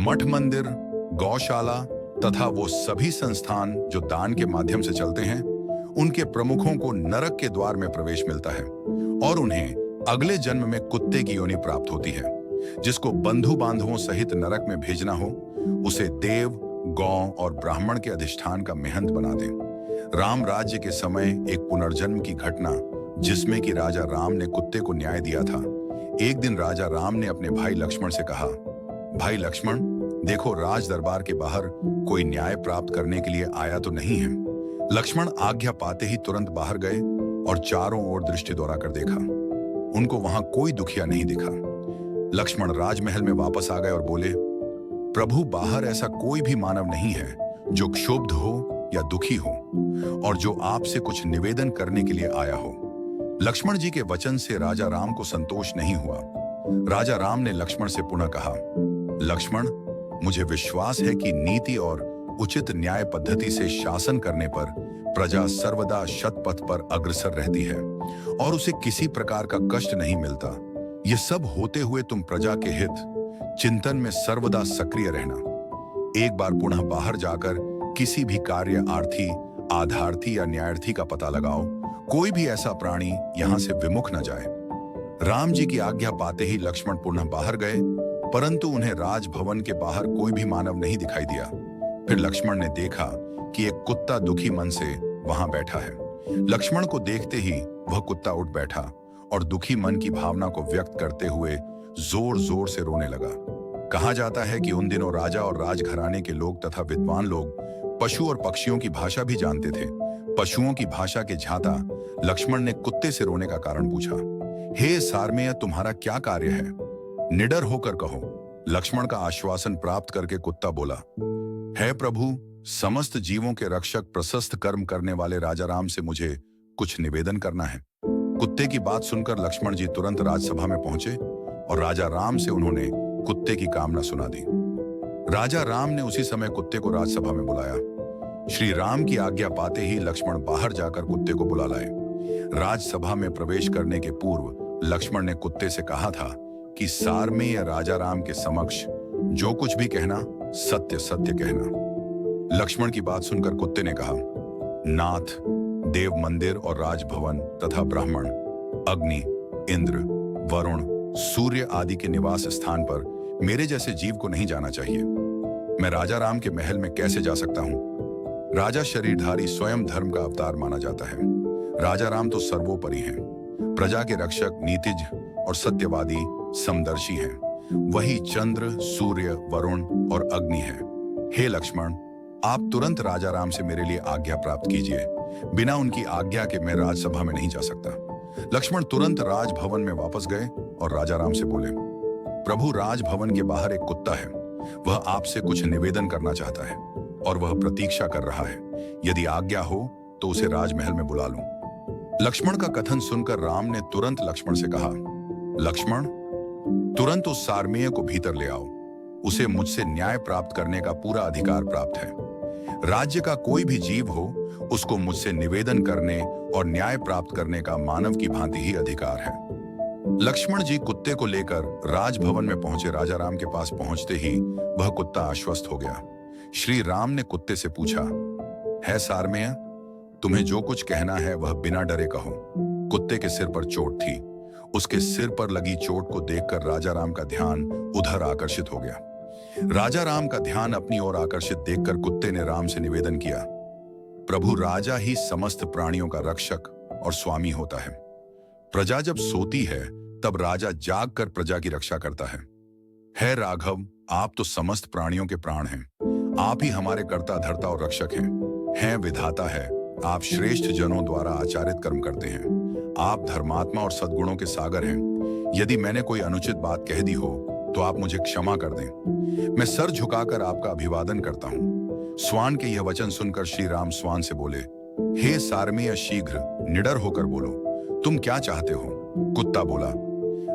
मठ मंदिर, गौशाला तथा वो सभी संस्थान जो दान के माध्यम से चलते हैं, उनके प्रमुखों को नरक के द्वार में प्रवेश मिलता है और उन्हें अगले जन्म में कुत्ते की योनि प्राप्त होती है। जिसको बंधु बांधवों सहित नरक में भेजना हो, उसे देव, गौ और ब्राह्मण के अधिष्ठान का मेहंत बना दें। राम राज्य के समय एक पुनर्जन्म की घटना, जिसमें कि राजा राम ने कुत्ते को न्याय दिया था। एक दिन राजा राम ने अपने भाई लक्ष्मण से कहा, भाई लक्ष्मण, देखो राज दरबार के बाहर कोई न्याय प्राप्त करने के लिए आया तो नहीं है। लक्ष्मण आज्ञा पाते ही तुरंत बाहर गए और चारों ओर दृष्टि दौड़ा कर देखा। उनको वहां कोई दुखिया नहीं दिखा। लक्ष्मण राजमहल में वापस आ गए और बोले, प्रभु, बाहर ऐसा कोई भी मानव नहीं है जो क्षुब्ध हो या दुखी हो और जो आपसे कुछ निवेदन करने के लिए आया हो। लक्ष्मण जी के वचन से राजा राम को संतोष नहीं हुआ। राजा राम ने लक्ष्मण से पुनः कहा, लक्ष्मण, मुझे विश्वास है कि नीति और उचित न्याय पद्धति से शासन करने पर प्रजा सर्वदा शतपथ पर अग्रसर रहती है और उसे किसी प्रकार का कष्ट नहीं मिलता। ये सब होते हुए तुम प्रजा के हित चिंतन में सर्वदा सक्रिय रहना। एक बार पुनः बाहर जाकर किसी भी कार्य आर्थी, आधार्थी या न्यायार्थी का पता लगाओ। कोई भी ऐसा प्राणी यहां से विमुख न जाए। राम जी की आज्ञा पाते ही लक्ष्मण पुनः बाहर गए, परंतु उन्हें राजभवन के बाहर कोई भी मानव नहीं दिखाई दिया। फिर लक्ष्मण ने देखा कि एक कुत्ता दुखी मन से वहां बैठा है। लक्ष्मण को देखते ही वह कुत्ता उठ बैठा और दुखी मन की भावना को व्यक्त करते हुए जोर जोर से रोने लगा। कहा जाता है कि उन दिनों राजा और राजघराने के लोग तथा विद्वान लोग पशु और पक्षियों की भाषा भी जानते थे। पशुओं की भाषा के झाता लक्ष्मण ने कुत्ते से रोने का कारण पूछा। हे सारमेय, तुम्हारा क्या कार्य है? निडर होकर कहो। लक्ष्मण का आश्वासन प्राप्त करके कुत्ता बोला, है प्रभु, समस्त जीवों के रक्षक प्रशस्त कर्म करने वाले राजा राम से मुझे कुछ निवेदन करना है। कुत्ते की बात सुनकर लक्ष्मण जी तुरंत राजसभा में पहुंचे और राजा राम से उन्होंने कुत्ते की कामना सुना दी। राजा राम ने उसी समय कुत्ते को राजसभा में बुलाया। श्री राम की आज्ञा पाते ही लक्ष्मण बाहर जाकर कुत्ते को बुला लाए। राजसभा में प्रवेश करने के पूर्व लक्ष्मण ने कुत्ते से कहा था कि सारमेय राजा राम के समक्ष जो कुछ भी कहना, सत्य सत्य कहना। लक्ष्मण की बात सुनकर कुत्ते ने कहा, नाथ, देव मंदिर और राजभवन तथा ब्राह्मण, अग्नि, इंद्र, वरुण, सूर्य आदि के निवास स्थान पर मेरे जैसे जीव को नहीं जाना चाहिए। मैं राजा राम के महल में कैसे जा सकता हूं? राजा शरीरधारी स्वयं धर्म का अवतार माना जाता है। राजा राम तो सर्वोपरि हैं, प्रजा के रक्षक, नीतिज और सत्यवादी, समदर्शी हैं। वही चंद्र, सूर्य, वरुण और अग्नि है। हे लक्ष्मण, आप तुरंत राजा राम से मेरे लिए आज्ञा प्राप्त कीजिए। बिना उनकी आज्ञा के मैं राजसभा में नहीं जा सकता। लक्ष्मण तुरंत राजभवन में वापस गए और राजा राम से बोले, प्रभु, राजभवन के बाहर एक कुत्ता है। वह आपसे कुछ निवेदन करना चाहता है और वह प्रतीक्षा कर रहा है। यदि आज्ञा हो तो उसे राजमहल में बुला लूं। लक्ष्मण का कथन सुनकर राम ने तुरंत लक्ष्मण से कहा, लक्ष्मण, तुरंत उस सारमेय को भीतर ले आओ। उसे मुझसे न्याय प्राप्त करने का पूरा अधिकार प्राप्त है। राज्य का कोई भी जीव हो, उसको मुझसे निवेदन करने और न्याय प्राप्त करने का मानव की भांति ही अधिकार है। लक्ष्मण जी कुत्ते को लेकर राजभवन में पहुंचे। राजा राम के पास पहुंचते ही वह कुत्ता आश्वस्त हो गया। श्री राम ने कुत्ते से पूछा, है सारमेय, तुम्हें जो कुछ कहना है वह बिना डरे कहो। कुत्ते के सिर पर चोट थी। उसके सिर पर लगी चोट को देखकर राजा राम का ध्यान उधर आकर्षित हो गया। राजा राम का ध्यान अपनी ओर आकर्षित देखकर कुत्ते ने राम से निवेदन किया, प्रभु, राजा ही समस्त प्राणियों का रक्षक और स्वामी होता है। प्रजा जब सोती है तब राजा जाग कर प्रजा की रक्षा करता है। हे राघव, आप तो समस्त प्राणियों के प्राण हैं। आप ही हमारे कर्ता धर्ता और रक्षक हैं विधाता है। आप श्रेष्ठ जनों द्वारा आचारित कर्म करते हैं। आप धर्मात्मा और सद्गुणों के सागर हैं। यदि मैंने कोई अनुचित बात कह दी हो तो आप मुझे क्षमा कर दें। मैं सर झुकाकर आपका अभिवादन करता हूं। स्वान के यह वचन सुनकर श्री राम स्वान से बोले, हे सारमेय, शीघ्र निडर होकर बोलो, तुम क्या चाहते हो? कुत्ता बोला,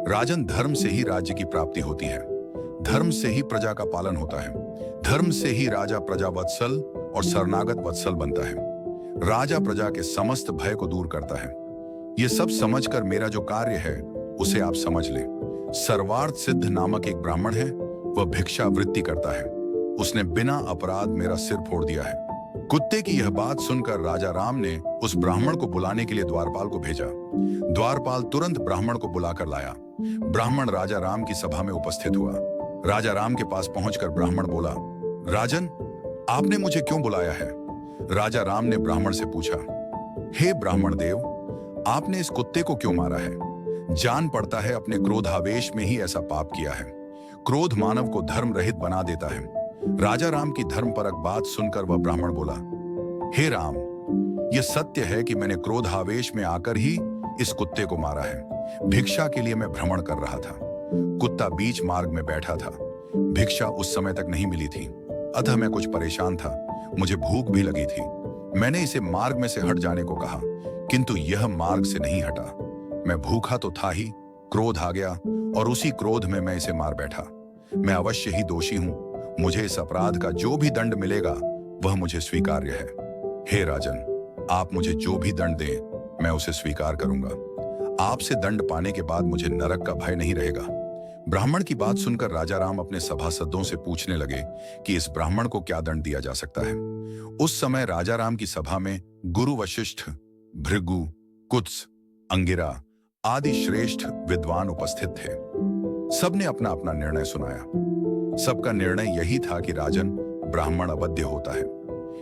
राजन, धर्म से ही राज्य की प्राप्ति होती है। धर्म से ही प्रजा का पालन होता है। धर्म से ही राजा प्रजा वत्सल और शरणागत वत्सल बनता है। राजा प्रजा के समस्त भय को दूर करता है। ये सब समझकर मेरा जो कार्य है उसे आप समझ लें। सर्वार्थ सिद्ध नामक एक ब्राह्मण है, वह भिक्षावृत्ति करता है। उसने बिना अपराध मेरा सिर फोड़ दिया है। कुत्ते की यह बात सुनकर राजा राम ने उस ब्राह्मण को बुलाने के लिए द्वारपाल को भेजा। द्वारपाल तुरंत ब्राह्मण को बुलाकर लाया। ब्राह्मण राजा राम की सभा में उपस्थित हुआ। राजा राम के पास पहुंचकर ब्राह्मण बोला, राजन, आपने मुझे क्यों बुलाया है? राजा राम ने ब्राह्मण से पूछा, हे ब्राह्मण देव, आपने इस कुत्ते को क्यों मारा है? जान पड़ता है अपने क्रोधावेश में ही ऐसा पाप किया है। क्रोध मानव को धर्म रहित बना देता है। राजा राम की धर्मपरक बात सुनकर वह ब्राह्मण बोला, हे राम, यह सत्य है कि मैंने क्रोधावेश में आकर ही इस कुत्ते को मारा है। भिक्षा के लिए मैं भ्रमण कर रहा था। कुत्ता बीच मार्ग में बैठा था। भिक्षा उस समय तक नहीं मिली थी, अतः मैं कुछ परेशान था। मुझे भूख भी लगी थी। मैंने इसे मार्ग में से हट जाने को कहा, किंतु यह मार्ग से नहीं हटा। मैं भूखा तो था ही, क्रोध आ गया और उसी क्रोध में मैं इसे मार बैठा। मैं अवश्य ही दोषी हूं। मुझे इस अपराध का जो भी दंड मिलेगा वह मुझे स्वीकार्य है। हे राजन, आप मुझे जो भी दंड दें मैं उसे स्वीकार करूंगा। आपसे दंड पाने के बाद मुझे नरक का भय नहीं रहेगा। ब्राह्मण की बात सुनकर राजा राम अपने सभासदों से पूछने लगे कि इस ब्राह्मण को क्या दंड दिया जा सकता है। उस समय राजा राम की सभा में गुरु वशिष्ठ, भृगु, कुत्स, अंगिरा आदि श्रेष्ठ विद्वान उपस्थित थे। सबने अपना अपना निर्णय सुनाया। सबका निर्णय यही था कि राजन, ब्राह्मण अवध्य होता है,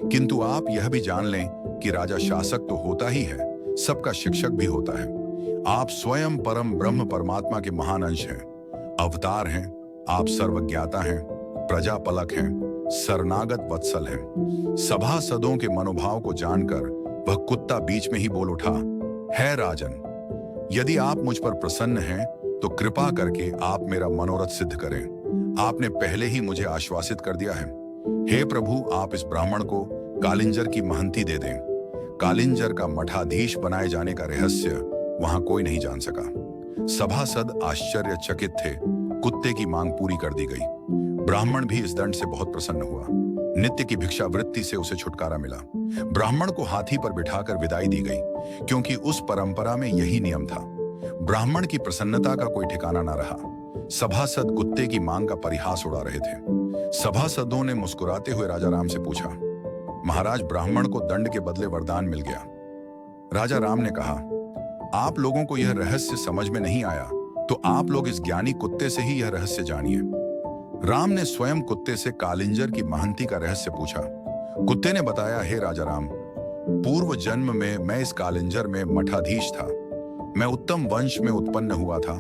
किंतु आप यह भी जान लें कि राजा शासक तो होता ही है, सबका शिक्षक भी होता है। आप स्वयं परम ब्रह्म परमात्मा के महान अंश हैं, अवतार हैं। आप सर्वज्ञाता हैं, प्रजापलक हैं, शरणागत वत्सल हैं। सभासदों के मनोभाव को जानकर वह कुत्ता बीच में ही बोल उठा, है राजन, यदि आप मुझ पर प्रसन्न हैं तो कृपा करके आप मेरा मनोरथ सिद्ध करें। आपने पहले ही मुझे आश्वासित कर दिया है। हे प्रभु, आप इस ब्राह्मण को कालिंजर की महंती दे दें। कालिंजर का मठाधीश बनाए जाने का रहस्य वहां कोई नहीं जान सका। सभासद आश्चर्यचकित थे। कुत्ते की मांग पूरी कर दी गई। ब्राह्मण भी इस दंड से बहुत प्रसन्न हुआ। नित्य की भिक्षावृत्ति से उसे छुटकारा मिला। ब्राह्मण को हाथी पर बिठाकर विदाई दी गई, क्योंकि उस परंपरा में यही नियम था। ब्राह्मण की प्रसन्नता का कोई ठिकाना न रहा। सभासद कुत्ते की मांग का परिहास उड़ा रहे थे। सभासदों ने मुस्कुराते हुए राजा राम से पूछा, महाराज, ब्राह्मण को दंड के बदले वरदान मिल गया। राजा राम ने कहा, आप लोगों को यह रहस्य समझ में नहीं आया तो आप लोग इस ज्ञानी कुत्ते से ही यह रहस्य जानिए। राम ने स्वयं कुत्ते से कालिंजर की महंती का रहस्य पूछा। कुत्ते ने बताया, हे राजा राम, पूर्व जन्म में मैं इस कालिंजर में मठाधीश था। मैं उत्तम वंश में उत्पन्न हुआ था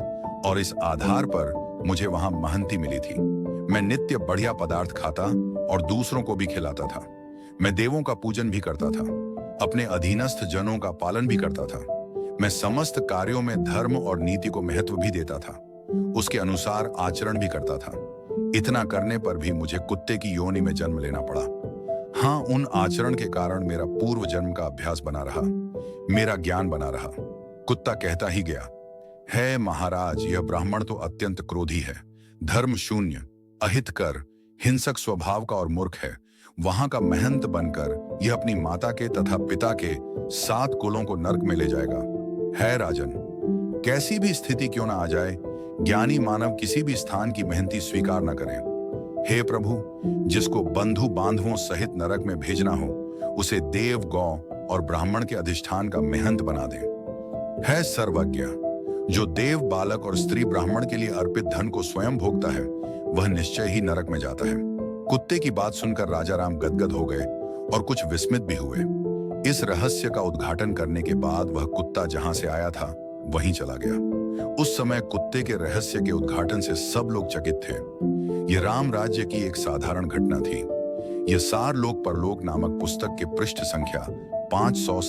और इस आधार पर मुझे वहां महंती मिली थी। मैं नित्य बढ़िया पदार्थ खाता और दूसरों को भी खिलाता था। मैं देवों का पूजन भी करता था, अपने अधीनस्थ जनों का पालन भी करता था। मैं समस्त कार्यों में धर्म और नीति को महत्व भी देता था, उसके अनुसार आचरण भी करता था। इतना करने पर भी मुझे कुत्ते की योनि में जन्म लेना पड़ा। हाँ, उन आचरण के कारण मेरा पूर्व जन्म का अभ्यास बना रहा, मेरा ज्ञान बना रहा। कुत्ता कहता ही गया, है महाराज, यह ब्राह्मण तो अत्यंत क्रोधी है, धर्म शून्य, अहितकर, हिंसक स्वभाव का और मूर्ख है। वहां का महंत बनकर यह अपनी माता के तथा पिता के 7 कुलों को नरक में ले जाएगा। है राजन, कैसी भी स्थिति क्यों ना आ जाए, ज्ञानी मानव किसी भी स्थान की मेहनती स्वीकार न करें। हे प्रभु, जिसको बंधु बांधवों सहित नरक में भेजना हो, उसे देव, गौ और ब्राह्मण के अधिष्ठान का मेहंत बना दें। है सर्वज्ञ, जो देव, बालक और स्त्री ब्राह्मण के लिए अर्पित धन को स्वयं भोगता है, वह निश्चय ही नरक में जाता है। कुत्ते की बात सुनकर राजा राम गदगद हो गए और कुछ विस्मित भी हुए। इस रहस्य का उद्घाटन करने के बाद वह कुत्ता जहां से आया था वहीं चला गया। उस समय कुत्ते के रहस्य के उद्घाटन से सब लोग चकित थे। यह राम राज्य की एक साधारण घटना थी। यह सार लोक परलोक नामक पुस्तक के पृष्ठ संख्या 500